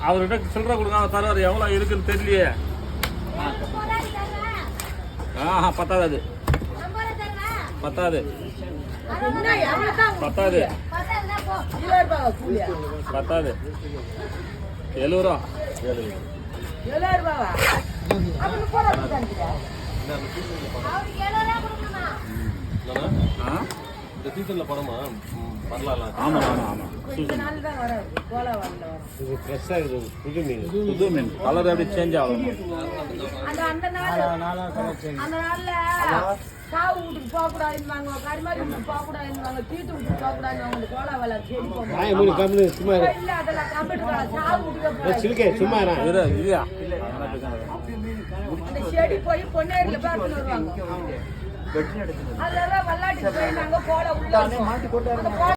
அவர்கிட்ட சில்லற கொடுங்க, அவர் தருவார். எவ்வளோ இருக்குன்னு தெரியலையே. பத்தாது, அது பத்தாது, பத்தாது, பத்தாது. 70 ரூபா. இந்த சீசன்ல படமா வரலாம். ஆமா ஆமா ஆமா. இது ஃப்ரெஷ்ஷா இருக்குது. புது மீன், புது மீன். கலர் எப்படி சேஞ்ச் ஆகும்? காவு வீட்டுக்கு போக கூடாதுன்னு கரிமாரி வீட்டுக்கு போக கூடாதுன்னு தீட்டு வீட்டுக்கு போக கூடாது. அவங்களுக்கு கோலா வேலை சும்மா இல்ல, அதெல்லாம் கம்ப்யூட்டர் சாவு வீட்டுக்கு சிலுக்கே சும்மா இல்லையா? அந்த செடி போய் பொன்னேரியில பார்த்துன்னு வருவாங்க. அதெல்லாம் விளையாட்டு போய் நாங்க கோலை உள்ள